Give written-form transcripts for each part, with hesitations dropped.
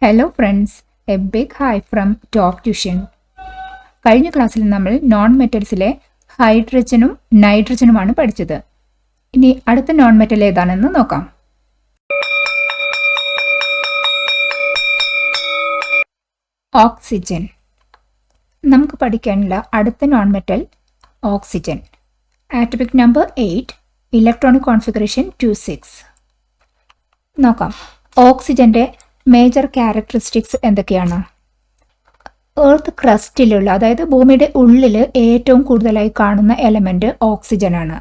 Hello friends, a big hi from Top Tuition. കഴിഞ്ഞ ക്ലാസ്സിൽ നമ്മൾ നോൺ മെറ്റൽസിലെ ഹൈഡ്രജനും നൈട്രജനുമാണ് പഠിച്ചത്. ഇനി അടുത്ത നോൺ മെറ്റൽ ഏതാണെന്ന് നോക്കാം. ഓക്സിജൻ. നമുക്ക് പഠിക്കാനുള്ള അടുത്ത non metal oxygen. Atomic number 8, electronic configuration 26. നോക്കാം. ഓക്സിജന്റെ മേജർ ക്യാരക്ടറിസ്റ്റിക്സ് എന്തൊക്കെയാണ്? എർത്ത് ക്രസ്റ്റിലുള്ള, അതായത് ഭൂമിയുടെ ഉള്ളിൽ ഏറ്റവും കൂടുതലായി കാണുന്ന എലമെന്റ് ഓക്സിജനാണ്.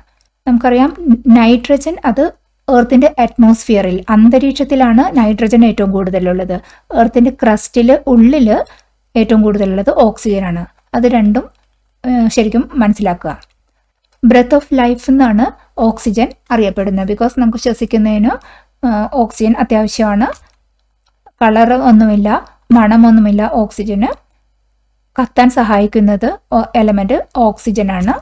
നമുക്കറിയാം നൈട്രജൻ അത് എർത്തിന്റെ അറ്റ്മോസ്ഫിയറിൽ, അന്തരീക്ഷത്തിലാണ് നൈട്രജൻ ഏറ്റവും കൂടുതലുള്ളത്. എർത്തിന്റെ ക്രസ്റ്റിൽ ഉള്ളിൽ ഏറ്റവും കൂടുതലുള്ളത് ഓക്സിജനാണ്. അത് രണ്ടും ശരിക്കും മനസ്സിലാക്കുക. ബ്രെത്ത് ഓഫ് ലൈഫ് എന്നാണ് ഓക്സിജൻ അറിയപ്പെടുന്നത്. ബിക്കോസ് നമുക്ക് ശ്വസിക്കുന്നതിന് ഓക്സിജൻ അത്യാവശ്യമാണ്. കളർ ഒന്നുമില്ല, മണമൊന്നുമില്ല. ഓക്സിജന് കത്താൻ സഹായിക്കുന്നത് എലമെന്റ് ഓക്സിജനാണ്.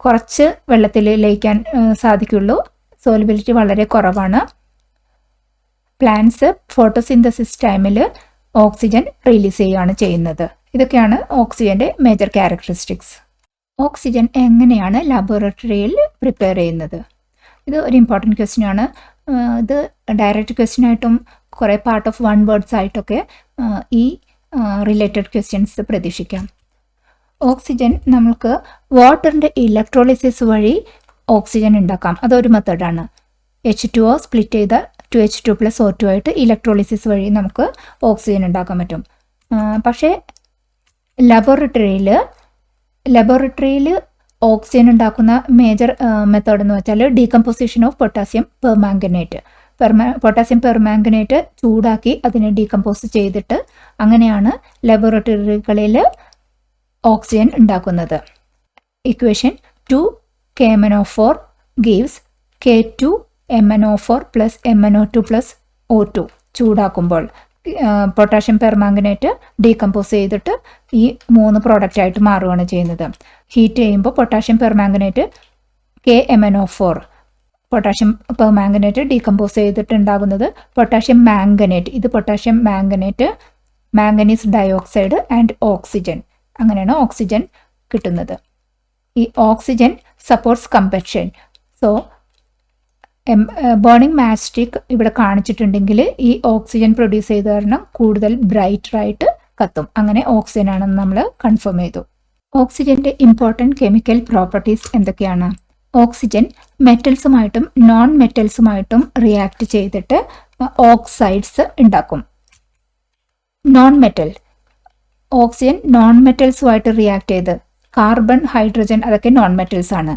കുറച്ച് വെള്ളത്തിൽ ലയിക്കാൻ സാധിക്കുള്ളൂ. സോലിബിലിറ്റി വളരെ കുറവാണ്. പ്ലാന്റ്സ് ഫോട്ടോസിന്തസിസ് ടൈമിൽ ഓക്സിജൻ റിലീസ് ചെയ്യുകയാണ് ചെയ്യുന്നത്. ഇതൊക്കെയാണ് ഓക്സിജന്റെ മേജർ ക്യാരക്ടറിസ്റ്റിക്സ്. ഓക്സിജൻ എങ്ങനെയാണ് ലബോറട്ടറിയിൽ പ്രിപ്പയർ ചെയ്യുന്നത്? ഇത് ഒരു ഇമ്പോർട്ടൻറ്റ് ക്വസ്റ്റ്യൻ ആണ്. ഇത് ഡയറക്റ്റ് ക്വസ്റ്റ്യൻ ആയിട്ടും കുറേ പാർട്ട് ഓഫ് വൺ വേർഡ്സ് ആയിട്ടൊക്കെ ഈ റിലേറ്റഡ് ക്വസ്റ്റ്യൻസ് പ്രതീക്ഷിക്കാം. ഓക്സിജൻ നമുക്ക് വാട്ടറിൻ്റെ ഇലക്ട്രോളിസിസ് വഴി ഓക്സിജൻ ഉണ്ടാക്കാം. അതൊരു മെത്തേഡാണ്. H2O സ്പ്ലിറ്റ് ചെയ്ത 2H2+O2 ആയിട്ട് ഇലക്ട്രോളിസിസ് വഴി നമുക്ക് ഓക്സിജൻ ഉണ്ടാക്കാൻ പറ്റും. പക്ഷേ ലബോറട്ടറിയിൽ ഓക്സിജൻ ഉണ്ടാക്കുന്ന മേജർ മെത്തേഡ് എന്ന് വെച്ചാൽ decomposition of potassium permanganate. Potassium permanganate ചൂടാക്കി അതിനെ ഡീകമ്പോസ് ചെയ്തിട്ട് അങ്ങനെയാണ് ലബോറട്ടറികളിൽ ഓക്സിജൻ ഉണ്ടാക്കുന്നത്. Equation 2KMnO4 gives K2MnO4 plus MnO2 plus O2. ചൂടാക്കുമ്പോൾ പൊട്ടാഷ്യം പെർമാംഗനേറ്റ് ഡീകമ്പോസ് ചെയ്തിട്ട് ഈ 3 പ്രോഡക്റ്റ് ആയിട്ട് മാറുകയാണ് ചെയ്യുന്നത്. ഹീറ്റ് ചെയ്യുമ്പോൾ potassium permanganate KMnO4, potassium permanganate decompose ചെയ്തിട്ട് ഉണ്ടാകുന്നത് പൊട്ടാഷ്യം മാംഗനേറ്റ്. ഇത് potassium manganate, manganese dioxide and oxygen. അങ്ങനെയാണ് ഓക്സിജൻ കിട്ടുന്നത്. ഈ oxygen supports combustion. So burning match stick ഇവിടെ കാണിച്ചിട്ടുണ്ടെങ്കിൽ ഈ ഓക്സിജൻ പ്രൊഡ്യൂസ് ചെയ്ത കാരണം കൂടുതൽ ബ്രൈറ്ററായിട്ട് കത്തും. അങ്ങനെ ഓക്സിജൻ ആണെന്ന് നമ്മൾ കൺഫേം ചെയ്തു. ഓക്സിജന്റെ ഇമ്പോർട്ടൻറ്റ് കെമിക്കൽ പ്രോപ്പർട്ടീസ് എന്തൊക്കെയാണ്? ഓക്സിജൻ മെറ്റൽസുമായിട്ടും നോൺ മെറ്റൽസുമായിട്ടും റിയാക്ട് ചെയ്തിട്ട് ഓക്സൈഡ്സ് ഉണ്ടാക്കും. നോൺ മെറ്റൽ ഓക്സിജൻ നോൺ മെറ്റൽസുമായിട്ട് റിയാക്ട് ചെയ്ത് കാർബൺ, ഹൈഡ്രജൻ അതൊക്കെ നോൺ മെറ്റൽസ് ആണ്.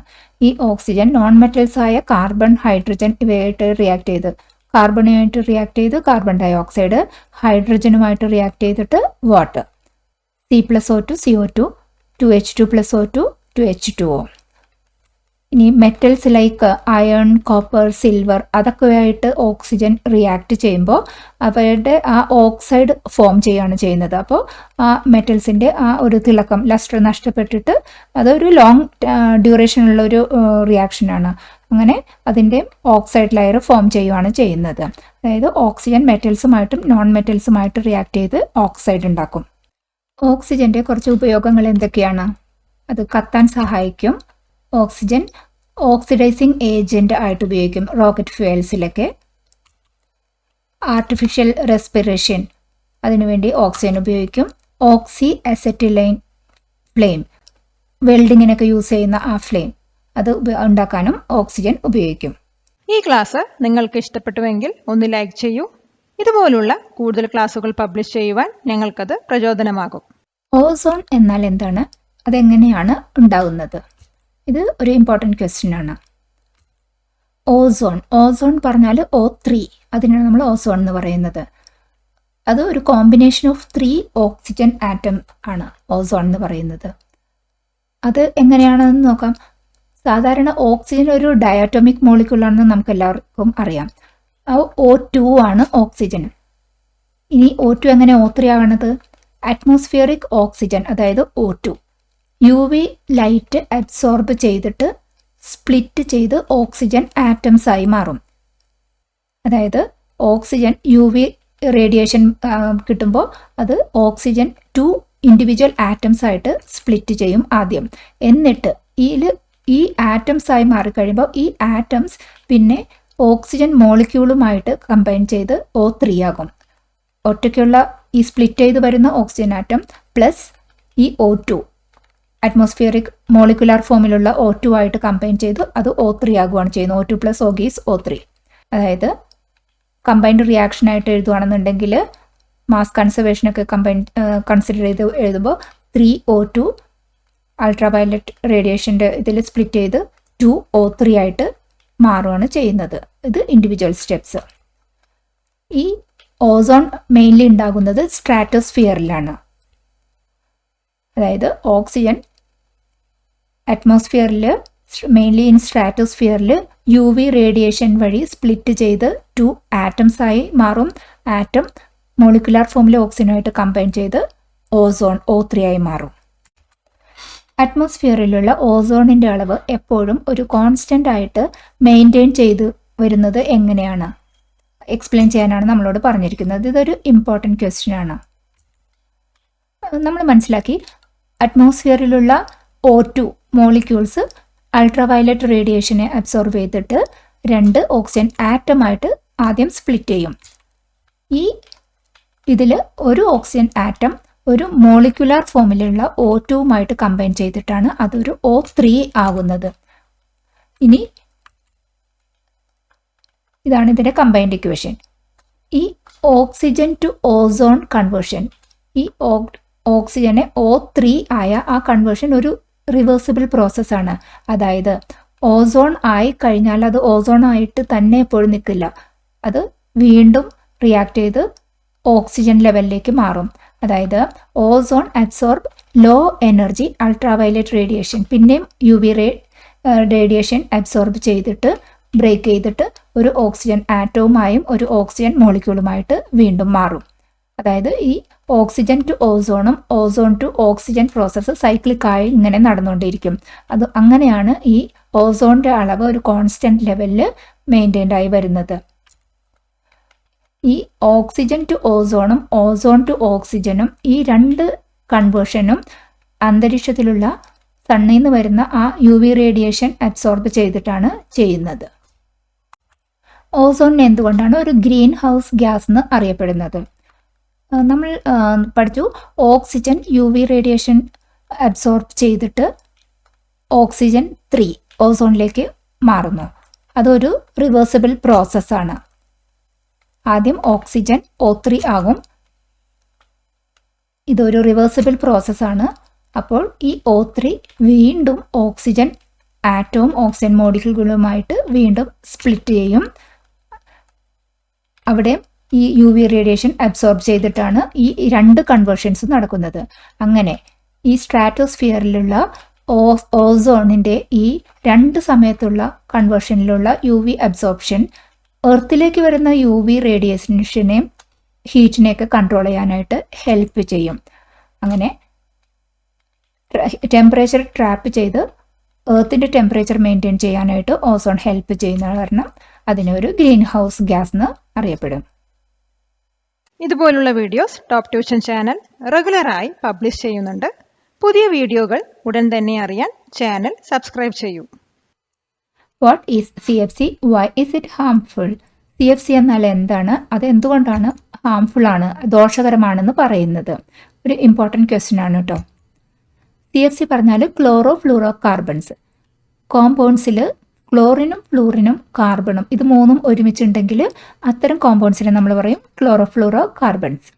ഈ ഓക്സിജൻ നോൺ മെറ്റൽസ് ആയ കാർബൺ, ഹൈഡ്രജൻ ഇവയായിട്ട് റിയാക്ട് ചെയ്ത്, കാർബണുമായിട്ട് റിയാക്ട് ചെയ്ത് കാർബൺ ഡയോക്സൈഡ്, ഹൈഡ്രജനുമായിട്ട് റിയാക്ട് ചെയ്തിട്ട് water, C+O2 CO2, 2H2+O2 2H2O. ഇനി metals like iron, copper, silver അതൊക്കെയായിട്ട് ഓക്സിജൻ റിയാക്ട് ചെയ്യുമ്പോൾ അവയുടെ ആ ഓക്സൈഡ് ഫോം ചെയ്യുകയാണ് ചെയ്യുന്നത്. അപ്പോൾ ആ മെറ്റൽസിൻ്റെ ആ ഒരു തിളക്കം, ലസ്റ്റർ നഷ്ടപ്പെട്ടിട്ട് അതൊരു ലോങ് ഡ്യൂറേഷനുള്ള ഒരു റിയാക്ഷനാണ്. അങ്ങനെ അതിൻ്റെ ഓക്സൈഡ് ലെയർ ഫോം ചെയ്യുകയാണ് ചെയ്യുന്നത്. അതായത് ഓക്സിജൻ മെറ്റൽസുമായിട്ടും നോൺ മെറ്റൽസുമായിട്ട് റിയാക്ട് ചെയ്ത് ഓക്സൈഡ് ഉണ്ടാക്കും. ഓക്സിജൻ്റെ കുറച്ച് ഉപയോഗങ്ങൾ എന്തൊക്കെയാണ്? അത് കത്താൻ സഹായിക്കും. ഓക്സിജൻ ഓക്സിഡൈസിങ് ഏജന്റ് ആയിട്ട് ഉപയോഗിക്കും റോക്കറ്റ് ഫ്യൂവൽസിലൊക്കെ. ആർട്ടിഫിഷ്യൽ റെസ്പിറേഷൻ അതിനുവേണ്ടി ഓക്സിജൻ ഉപയോഗിക്കും. ഓക്സി അസറ്റിലൈൻ ഫ്ലെയിം, വെൽഡിങ്ങിനൊക്കെ യൂസ് ചെയ്യുന്ന ആ ഫ്ലെയിം അത് ഉണ്ടാക്കാനും ഓക്സിജൻ ഉപയോഗിക്കും. ഈ ക്ലാസ് നിങ്ങൾക്ക് ഇഷ്ടപ്പെട്ടുവെങ്കിൽ ഒന്ന് ലൈക്ക് ചെയ്യൂ. ഇതുപോലുള്ള കൂടുതൽ ക്ലാസ്സുകൾ പബ്ലിഷ് ചെയ്യുവാൻ ഞങ്ങൾക്കത് പ്രചോദനമാകും. ഓസോൺ എന്നാൽ എന്താണ്? അതെങ്ങനെയാണ് ഉണ്ടാകുന്നത്? ഇത് ഒരു ഇമ്പോർട്ടൻറ്റ് ക്വസ്റ്റ്യൻ ആണ്. ഓസോൺ പറഞ്ഞാൽ O3, അതിനാണ് നമ്മൾ ഓസോൺ എന്ന് പറയുന്നത്. അത് ഒരു കോമ്പിനേഷൻ ഓഫ് 3 ഓക്സിജൻ ആറ്റം ആണ് ഓസോൺ എന്ന് പറയുന്നത്. അത് എങ്ങനെയാണെന്ന് നോക്കാം. സാധാരണ ഓക്സിജൻ ഒരു ഡയാറ്റോമിക് മോളിക്യൂളാണെന്ന് നമുക്ക് എല്ലാവർക്കും അറിയാം. O2 ആണ് ഓക്സിജൻ. ഇനി O2 എങ്ങനെ O3 ആവണത്? അറ്റ്മോസ്ഫിയറിക് ഓക്സിജൻ അതായത് O2 UV ലൈറ്റ് അബ്സോർബ് ചെയ്തിട്ട് സ്പ്ലിറ്റ് ചെയ്ത് ഓക്സിജൻ ആറ്റംസ് ആയി മാറും. അതായത് ഓക്സിജൻ UV റേഡിയേഷൻ കിട്ടുമ്പോൾ അത് ഓക്സിജൻ 2 ഇൻഡിവിജ്വൽ ആറ്റംസ് ആയിട്ട് സ്പ്ലിറ്റ് ചെയ്യും ആദ്യം. എന്നിട്ട് ഈ ആറ്റംസ് ആയി മാറിക്കഴിയുമ്പോൾ ഈ ആറ്റംസ് പിന്നെ ഓക്സിജൻ മോളിക്യൂളുമായിട്ട് കമ്പൈൻ ചെയ്ത് O3 ആകും. ഒറ്റയ്ക്കുള്ള ഈ സ്പ്ലിറ്റ് ചെയ്ത് വരുന്ന ഓക്സിജൻ ആറ്റം പ്ലസ് ഈ O2 അറ്റ്മോസ്ഫിയറിക് മോളിക്കുലാർ ഫോമിലുള്ള O2 ആയിട്ട് കമ്പൈൻ ചെയ്ത് അത് O3 ആകുകയാണ് ചെയ്യുന്നത്. O2 + O is O3. അതായത് കമ്പൈൻഡ് റിയാക്ഷൻ ആയിട്ട് എഴുതുകയാണെന്നുണ്ടെങ്കിൽ മാസ് കൺസർവേഷനൊക്കെ കൺസിഡർ ചെയ്ത് എഴുതുമ്പോൾ 3O2 അൾട്രാവയലറ്റ് റേഡിയേഷൻ്റെ ഇതിൽ സ്പ്ലിറ്റ് ചെയ്ത് 2O3 ആയിട്ട് മാറുകയാണ് ചെയ്യുന്നത്. ഇത് ഇൻഡിവിജ്വൽ സ്റ്റെപ്സ്. ഈ ഓസോൺ മെയിൻലി ഉണ്ടാകുന്നത് സ്ട്രാറ്റോസ്ഫിയറിലാണ്. അതായത് ഓക്സിജൻ അറ്റ്മോസ്ഫിയറിൽ മെയിൻലി ഇൻ സ്ട്രാറ്റോസ്ഫിയറിൽ UV റേഡിയേഷൻ വഴി സ്പ്ലിറ്റ് ചെയ്ത് 2 ആറ്റംസ് ആയി മാറും. ആറ്റം മോളിക്കുലാർ ഫോമിലെ ഓക്സിജനുമായിട്ട് കമ്പൈൻ ചെയ്ത് ഓസോൺ O3 ആയി മാറും. അറ്റ്മോസ്ഫിയറിലുള്ള ഓസോണിൻ്റെ അളവ് എപ്പോഴും ഒരു കോൺസ്റ്റൻ്റ് ആയിട്ട് മെയിൻറ്റെയിൻ ചെയ്ത് വരുന്നത് എങ്ങനെയാണ് എക്സ്പ്ലെയിൻ ചെയ്യാനാണ് നമ്മളോട് പറഞ്ഞിരിക്കുന്നത്. ഇതൊരു ഇമ്പോർട്ടൻറ്റ് ക്വസ്റ്റ്യൻ ആണ്. നമ്മൾ മനസ്സിലാക്കി അറ്റ്മോസ്ഫിയറിലുള്ള O2 മോളിക്യൂൾസ് അൾട്രാവയലറ്റ് റേഡിയേഷനെ അബ്സോർബ് ചെയ്തിട്ട് 2 ഓക്സിജൻ ആറ്റമായിട്ട് ആദ്യം സ്പ്ലിറ്റ് ചെയ്യും. ഇതിൽ ഒരു ഓക്സിജൻ ആറ്റം ഒരു മോളിക്കുലാർ ഫോമിലുള്ള O2വുമായിട്ട് കമ്പൈൻ ചെയ്തിട്ടാണ് അതൊരു O3 ആകുന്നത്. ഇനി ഇതാണ് ഇതിൻ്റെ കമ്പൈൻഡ് ഇക്വേഷൻ. ഈ ഓക്സിജൻ ടു ഓസോൺ കൺവേർഷൻ, ഈ ഓക്സിജനെ O3 ആയ ആ കൺവേർഷൻ ഒരു റിവേഴ്സിബിൾ പ്രോസസ്സാണ്. അതായത് ഓസോൺ ആയി കഴിഞ്ഞാൽ അത് ഓസോൺ ആയിട്ട് തന്നെ എപ്പോഴും നിൽക്കില്ല. അത് വീണ്ടും റിയാക്ട് ചെയ്ത് ഓക്സിജൻ ലെവലിലേക്ക് മാറും. അതായത് ozone absorb low energy ultraviolet radiation, പിന്നെയും UV റേഡിയേഷൻ അബ്സോർബ് ചെയ്തിട്ട് ബ്രേക്ക് ചെയ്തിട്ട് ഒരു ഓക്സിജൻ ആറ്റവുമായും ഒരു ഓക്സിജൻ മോളിക്യൂളുമായിട്ട് വീണ്ടും മാറും. അതായത് ഈ ഓക്സിജൻ ടു ഓസോണും ഓസോൺ ടു ഓക്സിജൻ പ്രോസസ്സ് സൈക്ലിക്കായി ഇങ്ങനെ നടന്നുകൊണ്ടിരിക്കും. അത് അങ്ങനെയാണ് ഈ ഓസോണിൻ്റെ അളവ് ഒരു കോൺസ്റ്റൻറ്റ് ലെവലിൽ മെയിൻറ്റെയിൻഡ് ആയി വരുന്നത്. ഈ ഓക്സിജൻ ടു ഓസോണും ഓസോൺ ടു ഓക്സിജനും ഈ 2 കൺവേർഷനും അന്തരീക്ഷത്തിലുള്ള സണ്ണിൽ നിന്ന് വരുന്ന ആ UV റേഡിയേഷൻ അബ്സോർബ് ചെയ്തിട്ടാണ് ചെയ്യുന്നത്. ഓസോണിനെ എന്തുകൊണ്ടാണ് ഒരു ഗ്രീൻ ഹൗസ് ഗ്യാസ് എന്ന് അറിയപ്പെടുന്നത്? നമ്മൾ പഠിച്ചു ഓക്സിജൻ UV റേഡിയേഷൻ അബ്സോർബ് ചെയ്തിട്ട് ഓക്സിജൻ 3 ഓസോണിലേക്ക് മാറുന്നു. അതൊരു റിവേഴ്സിബിൾ പ്രോസസ്സാണ്. ആദ്യം ഓക്സിജൻ O3 ആകും. ഇതൊരു റിവേഴ്സിബിൾ പ്രോസസ്സാണ്. അപ്പോൾ ഈ O3 വീണ്ടും ഓക്സിജൻ ആറ്റവും ഓക്സിജൻ മോളിക്യൂളുമായിട്ട് വീണ്ടും സ്പ്ലിറ്റ് ചെയ്യും. അവിടെ ഈ UV റേഡിയേഷൻ അബ്സോർബ് ചെയ്തിട്ടാണ് ഈ 2 കൺവേർഷൻസ് നടക്കുന്നത്. അങ്ങനെ ഈ സ്ട്രാറ്റോസ്ഫിയറിലുള്ള ഓസോണിൻ്റെ ഈ 2 സമയത്തുള്ള കൺവേർഷനിലുള്ള UV അബ്സോർപ്ഷൻ എർത്തിലേക്ക് വരുന്ന UV റേഡിയേഷനെയും ഹീറ്റിനെയൊക്കെ കൺട്രോൾ ചെയ്യാനായിട്ട് ഹെൽപ്പ് ചെയ്യും. അങ്ങനെ ടെമ്പറേച്ചർ ട്രാപ്പ് ചെയ്ത് എർത്തിൻ്റെ ടെമ്പറേച്ചർ മെയിൻറ്റെയിൻ ചെയ്യാനായിട്ട് ഓസോൺ ഹെൽപ്പ് ചെയ്യുന്ന കാരണം അതിനൊരു ഗ്രീൻ ഹൗസ് ഗ്യാസ് എന്ന് അറിയപ്പെടും. ഇതുപോലുള്ള വീഡിയോസ് ടോപ്പ് ട്യൂഷൻ ചാനൽ റെഗുലറായി പബ്ലിഷ് ചെയ്യുന്നുണ്ട്. പുതിയ വീഡിയോകൾ ഉടൻ തന്നെ അറിയാൻ ചാനൽ സബ്സ്ക്രൈബ് ചെയ്യൂ. What is CFC? Why is it harmful? CFC എന്നാൽ എന്താണ്? അത് എന്തുകൊണ്ടാണ് ഹാംഫുൾ ആണ്, ദോഷകരമാണെന്ന് പറയുന്നത്? ഒരു ഇമ്പോർട്ടൻറ്റ് ക്വസ്റ്റ്യൻ ആണ് കേട്ടോ. CFC പറഞ്ഞാൽ ക്ലോറോ ഫ്ലൂറോ കാർബൺസ്. കോമ്പൗണ്ട്സിൽ ക്ലോറിനും ഫ്ലൂറിനും കാർബണും ഇത് 3ഉം ഒരുമിച്ചുണ്ടെങ്കിൽ അത്തരം കോമ്പൗണ്ട്സിനെ നമ്മൾ പറയും chloro fluoro carbons.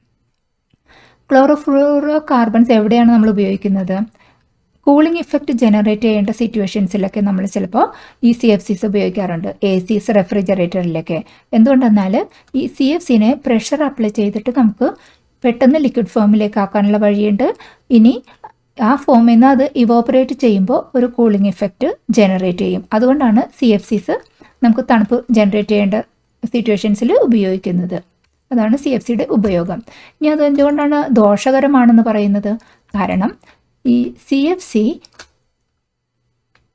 Chloro fluoro carbons എവിടെയാണ് നമ്മൾ ഉപയോഗിക്കുന്നത്? കൂളിംഗ് ഇഫക്റ്റ് ജനറേറ്റ് ചെയ്യേണ്ട സിറ്റുവേഷൻസിലൊക്കെ നമ്മൾ ചിലപ്പോൾ ഈ CFCs ഉപയോഗിക്കാറുണ്ട്. ACs, റെഫ്രിജറേറ്ററിലൊക്കെ. എന്തുകൊണ്ടെന്നാൽ ഈ CFCനെ പ്രഷർ അപ്ലൈ ചെയ്തിട്ട് നമുക്ക് പെട്ടെന്ന് ലിക്വിഡ് ഫോമിലേക്ക് ആക്കാനുള്ള വഴിയുണ്ട്. ഇനി ആ ഫോമിൽ നിന്ന് അത് ഇവോപ്പറേറ്റ് ചെയ്യുമ്പോൾ ഒരു കൂളിംഗ് ഇഫക്റ്റ് ജനറേറ്റ് ചെയ്യും. അതുകൊണ്ടാണ് CFCs നമുക്ക് തണുപ്പ് ജനറേറ്റ് ചെയ്യേണ്ട സിറ്റുവേഷൻസിൽ ഉപയോഗിക്കുന്നത്. അതാണ് CFCയുടെ ഉപയോഗം. ഇനി അത് എന്തുകൊണ്ടാണ് ദോഷകരമാണെന്ന് പറയുന്നത്? കാരണം ഈ CFC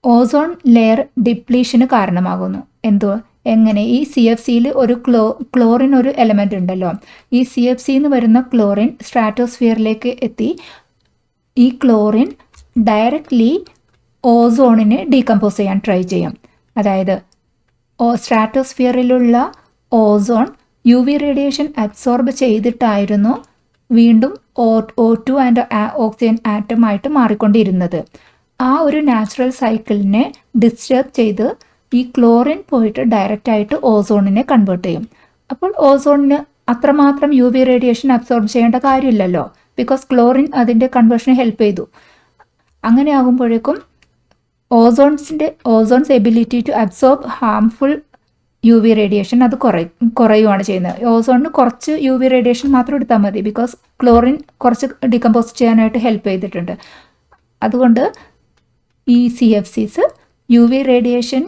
ഓസോൺ ലെയർ ഡിപ്ലീഷന് കാരണമാകുന്നു. എങ്ങനെ ഈ CFCയിൽ ഒരു ക്ലോറിൻ ഒരു എലമെൻ്റ് ഉണ്ടല്ലോ, ഈ CFC എന്ന് വരുന്ന ക്ലോറിൻ സ്ട്രാറ്റോസ്ഫിയറിലേക്ക് എത്തി ഈ ക്ലോറിൻ ഡയറക്റ്റ്ലി ഓസോണിനെ ഡീകമ്പോസ് ചെയ്യാൻ ട്രൈ ചെയ്യും. അതായത് സ്ട്രാറ്റോസ്ഫിയറിലുള്ള ഓസോൺ UV റേഡിയേഷൻ അബ്സോർബ് ചെയ്തിട്ടായിരുന്നു വീണ്ടും O2 ആൻഡ് ഓക്സിജൻ ആറ്റമായിട്ട് മാറിക്കൊണ്ടിരുന്നത്. ആ ഒരു നാച്ചുറൽ സൈക്കിളിനെ ഡിസ്റ്റർബ് ചെയ്ത് ഈ ക്ലോറിൻ പോയിട്ട് ഡയറക്റ്റായിട്ട് ഓസോണിനെ കൺവേർട്ട് ചെയ്യും. അപ്പോൾ ഓസോണിന് അത്രമാത്രം UV റേഡിയേഷൻ അബ്സോർബ് ചെയ്യേണ്ട കാര്യമില്ലല്ലോ, ബിക്കോസ് ക്ലോറിൻ അതിൻ്റെ കൺവേർഷനെ ഹെൽപ്പ് ചെയ്തു. അങ്ങനെ ആകുമ്പോഴേക്കും ozone's ability to absorb harmful UV radiation അത് കുറയുകയാണ് ചെയ്യുന്നത്. ഓസോണിന് കുറച്ച് UV റേഡിയേഷൻ മാത്രം എടുത്താൽ മതി, ബിക്കോസ് ക്ലോറിൻ കുറച്ച് ഡികമ്പോസ് ചെയ്യാനായിട്ട് ഹെൽപ്പ് ചെയ്തിട്ടുണ്ട്. അതുകൊണ്ട് ഈ CFCs UV റേഡിയേഷൻ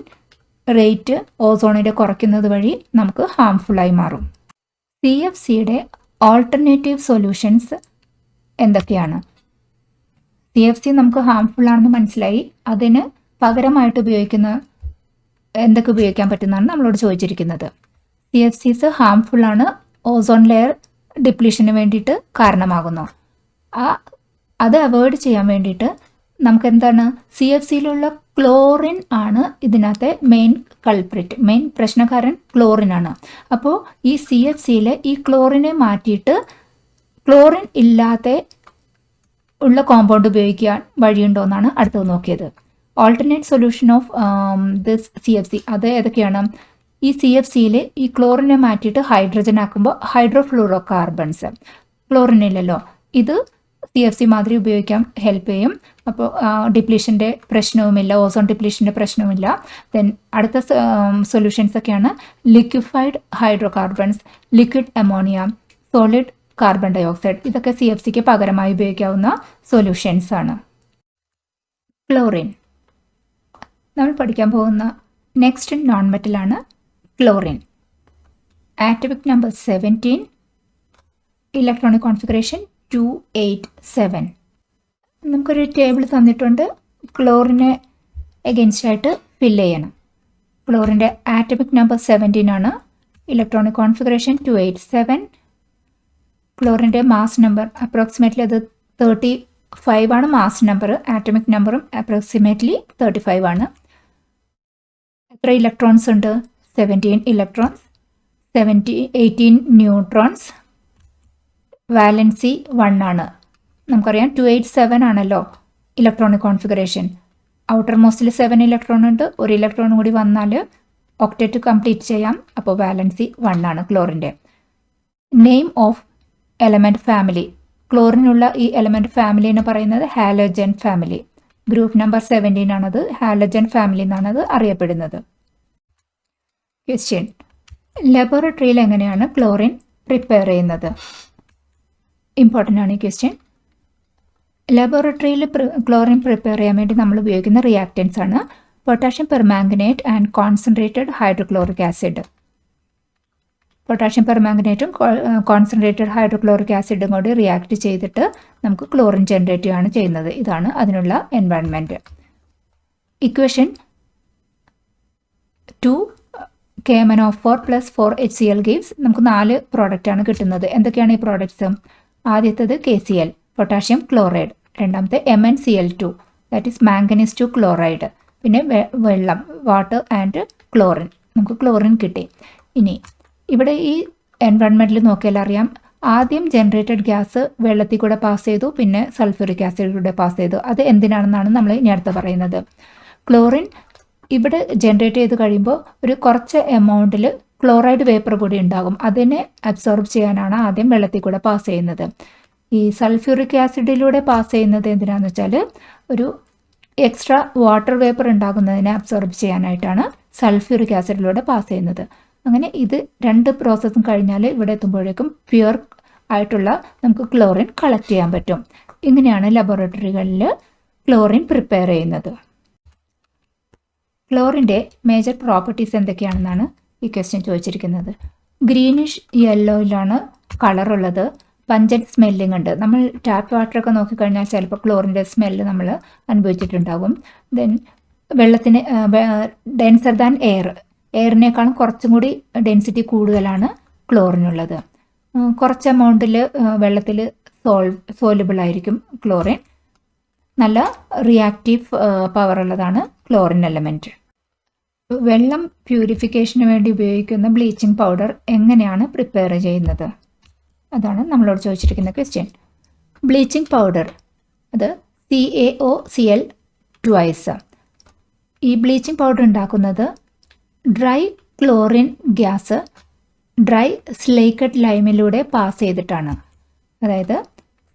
റേറ്റ് ഓസോണിൻ്റെ കുറയ്ക്കുന്നത് വഴി നമുക്ക് ഹാംഫുള്ളായി മാറും. CFCയുടെ ഓൾട്ടർനേറ്റീവ് സൊല്യൂഷൻസ് എന്തൊക്കെയാണ്? CFC നമുക്ക് ഹാംഫുൾ ആണെന്ന് മനസ്സിലായി. അതിന് പകരമായിട്ട് എന്തൊക്കെ ഉപയോഗിക്കാൻ പറ്റുന്നതാണ് നമ്മളോട് ചോദിച്ചിരിക്കുന്നത്. CFCs ഹാംഫുൾ ആണ്, ഓസോൺ ലെയർ ഡിപ്ലീഷന് വേണ്ടിയിട്ട് കാരണമാകുന്നു. അത് അവോയ്ഡ് ചെയ്യാൻ വേണ്ടിയിട്ട് നമുക്ക് എന്താണ്, CFCയിലുള്ള ക്ലോറിൻ ആണ് ഇതിനകത്തെ മെയിൻ പ്രശ്നക്കാരൻ ക്ലോറിൻ ആണ്. അപ്പോൾ ഈ CFCയിൽ ഈ ക്ലോറിനെ മാറ്റിയിട്ട് ക്ലോറിൻ ഇല്ലാതെ ഉള്ള കോമ്പൗണ്ട് ഉപയോഗിക്കാൻ വഴിയുണ്ടോ എന്നാണ് അടുത്തത് നോക്കിയത്. Alternate solution of this CFC അത് ഏതൊക്കെയാണ്? ഈ CFCയിൽ ഈ ക്ലോറിനെ മാറ്റിയിട്ട് ഹൈഡ്രജൻ ആക്കുമ്പോൾ ഹൈഡ്രോഫ്ലൂറോ കാർബൺസ്, ക്ലോറിൻ ഇല്ലല്ലോ, ഇത് CFC മാതിരി ഉപയോഗിക്കാൻ ഹെൽപ്പ് ചെയ്യും. അപ്പോൾ ഡിപ്ലീഷൻ്റെ പ്രശ്നവുമില്ല, ഓസോൺ ഡിപ്ലീഷൻ്റെ പ്രശ്നവുമില്ല. ദെൻ അടുത്ത സൊല്യൂഷൻസ് ഒക്കെയാണ് liquefied hydro carbons, liquid ammonia, solid carbon dioxide. ഇതൊക്കെ CFCക്ക് പകരമായി ഉപയോഗിക്കാവുന്ന സൊല്യൂഷൻസ് ആണ്. ക്ലോറിൻ നമ്മൾ പഠിക്കാൻ പോകുന്ന നെക്സ്റ്റ് നോൺ മെറ്റലാണ് chlorine. Atomic number 17, electronic configuration 287. നമുക്കൊരു ടേബിൾ തന്നിട്ടുണ്ട്, ക്ലോറിനെ എഗെയിൻസ്റ്റ് ആയിട്ട് ഫില്ല് ചെയ്യണം. ക്ലോറിൻ്റെ ആറ്റമിക് നമ്പർ 17 ആണ്, ഇലക്ട്രോണിക് കോൺഫിഗറേഷൻ 287. ക്ലോറിൻ്റെ മാസ് നമ്പർ അപ്രോക്സിമേറ്റ്ലി അത് 35 ആണ് മാസ് നമ്പർ, ആറ്റമിക് നമ്പറും അപ്രോക്സിമേറ്റ്ലി 35 ആണ്. എത്ര ഇലക്ട്രോൺസ് ഉണ്ട്? 17 ഇലക്ട്രോൺസ്, 18 ന്യൂട്രോൺസ്, വാലൻസി 1 ആണ്. നമുക്കറിയാം 287 ആണല്ലോ ഇലക്ട്രോണിക് കോൺഫിഗറേഷൻ. ഔട്ടർ മോസ്റ്റിൽ 7 ഇലക്ട്രോൺ ഉണ്ട്, ഒരു ഇലക്ട്രോൺ കൂടി വന്നാൽ ഒക്ടേറ്റ് കംപ്ലീറ്റ് ചെയ്യാം. അപ്പോൾ വാലൻസി 1 ആണ് ക്ലോറിൻ്റെ. നെയിം ഓഫ് എലമെൻറ്റ് ഫാമിലി, ക്ലോറിനുള്ള ഈ എലമെൻറ്റ് ഫാമിലി എന്ന് പറയുന്നത് ഹാലോജൻ ഫാമിലി. ഗ്രൂപ്പ് നമ്പർ 17 ആണത്, ഹാലോജൻ ഫാമിലി എന്നാണത് അറിയപ്പെടുന്നത്. ക്വസ്റ്റ്യൻ: ലബോറട്ടറിയിൽ എങ്ങനെയാണ് ക്ലോറിൻ പ്രിപ്പയർ ചെയ്യുന്നത്? ഇമ്പോർട്ടൻ്റ് ആണ് ഈ ക്വസ്റ്റ്യൻ. ലബോറട്ടറിയിൽ ക്ലോറിൻ പ്രിപ്പയർ ചെയ്യാൻ വേണ്ടി നമ്മൾ ഉപയോഗിക്കുന്ന റിയാക്റ്റൻസ് ആണ് potassium permanganate and concentrated hydrochloric acid. Potassium പെർമാംഗനേറ്റും കോൺസെൻട്രേറ്റഡ് ഹൈഡ്രോക്ലോറിക് ആസിഡും കൂടി റിയാക്ട് ചെയ്തിട്ട് നമുക്ക് ക്ലോറിൻ ജനറേറ്റ് ചെയ്യുകയാണ് ചെയ്യുന്നത്. ഇതാണ് അതിനുള്ള environment. Equation 2KMnO4 + 4HCl gives നമുക്ക് 4 പ്രോഡക്റ്റാണ് കിട്ടുന്നത്. എന്തൊക്കെയാണ് ഈ പ്രോഡക്ട്സ്? ആദ്യത്തേത് KCl, പൊട്ടാഷ്യം ക്ലോറൈഡ്. രണ്ടാമത്തെ MnCl2, that is manganese 2 chloride. പിന്നെ വെള്ളം, വാട്ടർ ആൻഡ് ക്ലോറിൻ. നമുക്ക് ക്ലോറിൻ കിട്ടി. ഇനി ഇവിടെ ഈ എൻവയൺമെൻറ്റിൽ നോക്കിയാൽ അറിയാം, ആദ്യം ജനറേറ്റഡ് ഗ്യാസ് വെള്ളത്തിൽ കൂടെ പാസ് ചെയ്തു, പിന്നെ സൾഫ്യൂറിക് ആസിഡിലൂടെ പാസ് ചെയ്തു. അത് എന്തിനാണെന്നാണ് നമ്മൾ ഇനി അടുത്ത് പറയുന്നത്. ക്ലോറിൻ ഇവിടെ ജനറേറ്റ് ചെയ്ത് കഴിയുമ്പോൾ ഒരു കുറച്ച് എമൗണ്ടിൽ ക്ലോറൈഡ് വേപ്പർ കൂടി ഉണ്ടാകും. അതിനെ അബ്സോർബ് ചെയ്യാനാണ് ആദ്യം വെള്ളത്തിൽ കൂടെ പാസ് ചെയ്യുന്നത്. ഈ സൾഫ്യൂറിക് ആസിഡിലൂടെ പാസ് ചെയ്യുന്നത് എന്തിനാണെന്ന് വെച്ചാൽ ഒരു എക്സ്ട്രാ വാട്ടർ വേപ്പർ ഉണ്ടാകുന്നതിനെ അബ്സോർബ് ചെയ്യാനായിട്ടാണ് സൾഫ്യൂറിക് ആസിഡിലൂടെ പാസ് ചെയ്യുന്നത്. അങ്ങനെ ഇത് 2 പ്രോസസ്സും കഴിഞ്ഞാൽ ഇവിടെ എത്തുമ്പോഴേക്കും പ്യുവർ ആയിട്ടുള്ള നമുക്ക് ക്ലോറിൻ കളക്ട് ചെയ്യാൻ പറ്റും. ഇങ്ങനെയാണ് ലബോറട്ടറികളിൽ ക്ലോറിൻ പ്രിപ്പയർ ചെയ്യുന്നത്. ക്ലോറിൻ്റെ മേജർ പ്രോപ്പർട്ടീസ് എന്തൊക്കെയാണെന്നാണ് ഈ ക്വസ്റ്റ്യൻ ചോദിച്ചിരിക്കുന്നത്. ഗ്രീനിഷ് യെല്ലോയിലാണ് കളറുള്ളത്. പഞ്ചൻറ്റ് സ്മെല്ലിംഗ് ഉണ്ട്. നമ്മൾ ടാപ്പ് വാട്ടറൊക്കെ നോക്കിക്കഴിഞ്ഞാൽ ചിലപ്പോൾ ക്ലോറിൻ്റെ സ്മെല്ല് നമ്മൾ അനുഭവിച്ചിട്ടുണ്ടാകും. ദെൻ വെള്ളത്തിന് ഡെൻസർ ദാൻ എയർ, എയറിനേക്കാളും കുറച്ചും കൂടി ഡെൻസിറ്റി കൂടുതലാണ് ക്ലോറിനുള്ളത്. കുറച്ച് എമൗണ്ടിൽ വെള്ളത്തിൽ സോലുബിൾ ആയിരിക്കും ക്ലോറിൻ. നല്ല റിയാക്റ്റീവ് പവർ ഉള്ളതാണ് ക്ലോറിൻ എലമെൻറ്റ്. വെള്ളം പ്യൂരിഫിക്കേഷന് വേണ്ടി ഉപയോഗിക്കുന്ന ബ്ലീച്ചിങ് പൗഡർ എങ്ങനെയാണ് പ്രിപ്പയർ ചെയ്യുന്നത്? അതാണ് നമ്മളോട് ചോദിച്ചിരിക്കുന്ന ക്വസ്റ്റ്യൻ. ബ്ലീച്ചിങ് പൗഡർ അത് CaOCl ട്വൈസ്. ഈ ബ്ലീച്ചിങ് പൗഡർ ഉണ്ടാക്കുന്നത് dry chlorine gas dry slaked ലൈമിലൂടെ പാസ് ചെയ്തിട്ടാണ്. അതായത്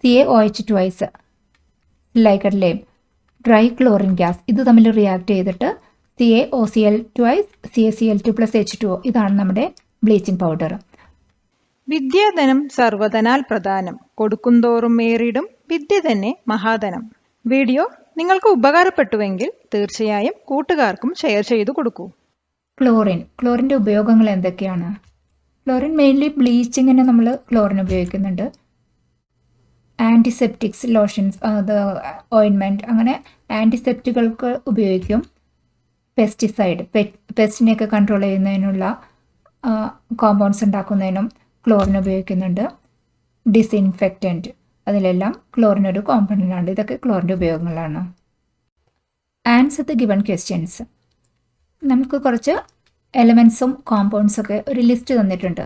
CaOH twice slaked lime dry chlorine gas ഇത് തമ്മിൽ റിയാക്ട് ചെയ്തിട്ട് CaOCl ട്വൈസ് CaCl2+H2O ഇതാണ് നമ്മുടെ ബ്ലീച്ചിങ് പൗഡർ. വിദ്യാധനം സർവധനാൽ പ്രധാനം, കൊടുക്കുന്തോറും ഏറിടും വിദ്യ തന്നെ മഹാധനം. വീഡിയോ നിങ്ങൾക്ക് ഉപകാരപ്പെട്ടുവെങ്കിൽ തീർച്ചയായും കൂട്ടുകാർക്കും ഷെയർ ചെയ്തു കൊടുക്കൂ. ക്ലോറിൻ്റെ ഉപയോഗങ്ങൾ എന്തൊക്കെയാണ്? ക്ലോറിൻ മെയിൻലി ബ്ലീച്ചിങ്ങിന് നമ്മൾ ക്ലോറിൻ ഉപയോഗിക്കുന്നുണ്ട്. ആൻറ്റിസെപ്റ്റിക്സ്, ലോഷൻസ്, അത് ഓയിൻമെൻറ്റ്, അങ്ങനെ ആൻറ്റിസെപ്റ്റിക്കുകൾക്ക് ഉപയോഗിക്കും. പെസ്റ്റിസൈഡ്, പെസ്റ്റിനെയൊക്കെ കൺട്രോൾ ചെയ്യുന്നതിനുള്ള കോമ്പൗണ്ട്സ് ഉണ്ടാക്കുന്നതിനും ക്ലോറിൻ ഉപയോഗിക്കുന്നുണ്ട്. ഡിസിൻഫെക്റ്റൻറ്റ്, അതിലെല്ലാം ക്ലോറിൻ ഒരു കോമ്പണൻ്റ് ആണ്. ഇതൊക്കെ ക്ലോറിൻ്റെ ഉപയോഗങ്ങളാണ്. Answer the given questions. നമുക്ക് കുറച്ച് എലമെൻസും കോമ്പൗണ്ട്സൊക്കെ ഒരു ലിസ്റ്റ് തന്നിട്ടുണ്ട്.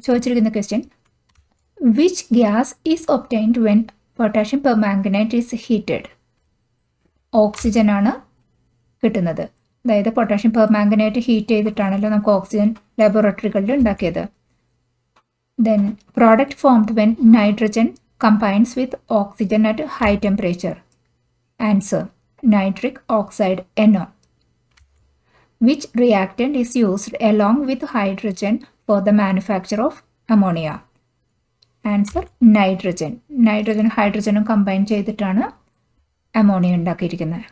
ചോദിച്ചിരിക്കുന്ന question, which gas is obtained when potassium permanganate is heated? Oxygen ആണ് കിട്ടുന്നത്. അതായത് പൊട്ടാഷ്യം പെർമാംഗനേറ്റ് ഹീറ്റ് ചെയ്തിട്ടാണല്ലോ നമുക്ക് ഓക്സിജൻ ലബോറട്ടറികളിൽ ഉണ്ടാക്കിയത്. Then product formed when nitrogen combines with oxygen at high temperature. Answer, nitric oxide NO. Which reactant is used along with hydrogen for the manufacture of ammonia? Answer, nitrogen. നൈട്രജനും ഹൈഡ്രജനും combine ചെയ്തിട്ടാണ് ammonia ഉണ്ടാക്കിയിരിക്കുന്നത്.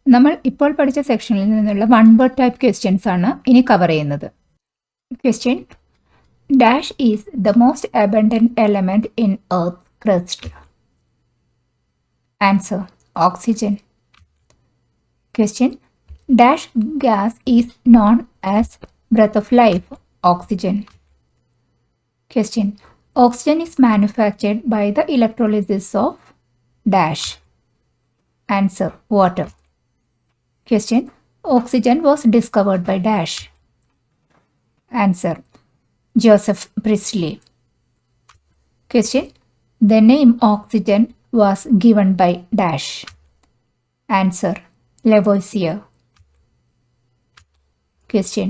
നമ്മൾ ഇപ്പോൾ പഠിച്ച സെക്ഷനിൽ നിന്നുള്ള 1 word type questions ആണ് ഇനി കവർ ചെയ്യുന്നത്. Question, Dash is the most abundant element in Earth's crust. Answer, oxygen. Question, Dash gas is known as breath of life, oxygen. Question, oxygen is manufactured by the electrolysis of Dash. Answer, water. Question, oxygen was discovered by Dash. Answer, Joseph Priestley. Question, the name oxygen was given by Dash. Answer, Lavoisier. Question,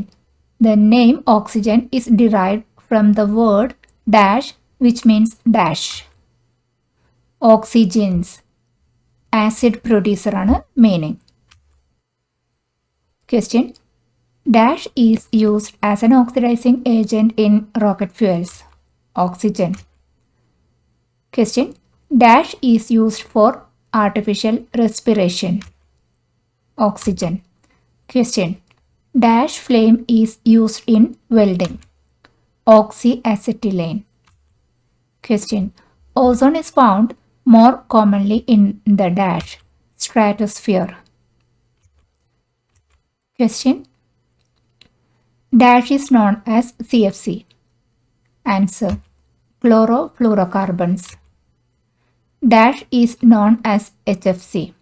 the name oxygen is derived from the word dash which means dash. Oxygens, acid producer ആണ് meaning. Question, Dash is used as an oxidizing agent in rocket fuels. Oxygen. Question, Dash is used for artificial respiration. Oxygen. Question, Dash flame is used in welding. Oxyacetylene. Question, ozone is found more commonly in the dash stratosphere. Question, Dash is known as CFC. Answer, chlorofluorocarbons. Dash is known as HFC.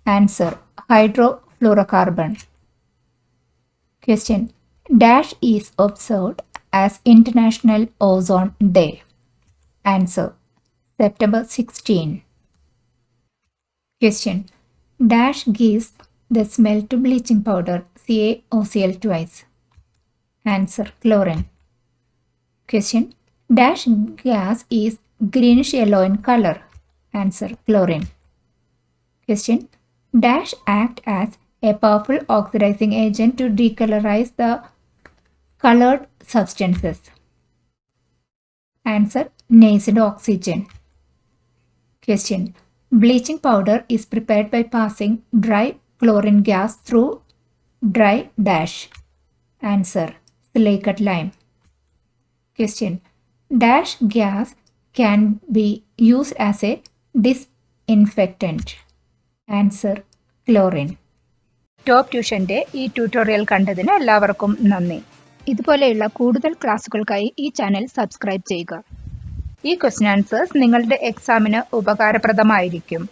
Answer, hydrofluorocarbon. Question, Dash is observed as International Ozone Day. Answer, September 16. Question, Dash gives the smell to bleaching powder CaOCl twice. Answer, chlorine. Question, Dash gas is greenish yellow in color. Answer, chlorine. Question, Dash act as a powerful oxidizing agent to decolorize the colored substances. Answer, nascent oxygen. Question, bleaching powder is prepared by passing dry chlorine gas through dry dash. Answer, silicate lime. Question, Dash gas can be used as a disinfectant. Answer, chlorine. Top ട്യൂഷന്റെ ഈ tutorial കണ്ടതിന് എല്ലാവർക്കും നന്ദി. ഇതുപോലെയുള്ള കൂടുതൽ ക്ലാസുകൾക്കായി ഈ channel subscribe ചെയ്യുക. ഈ ക്വസ്റ്റ്യൻ ആൻസേഴ്സ് നിങ്ങളുടെ എക്സാമിന് ഉപകാരപ്രദമായിരിക്കും.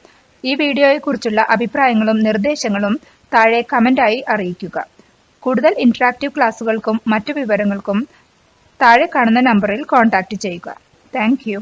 ഈ വീഡിയോയെക്കുറിച്ചുള്ള അഭിപ്രായങ്ങളും നിർദ്ദേശങ്ങളും താഴെ കമന്റായി അറിയിക്കുക. കൂടുതൽ ഇന്ററാക്റ്റീവ് ക്ലാസുകൾക്കും മറ്റു വിവരങ്ങൾക്കും താഴെ കാണുന്ന നമ്പറിൽ കോൺടാക്റ്റ് ചെയ്യുക. Thank you.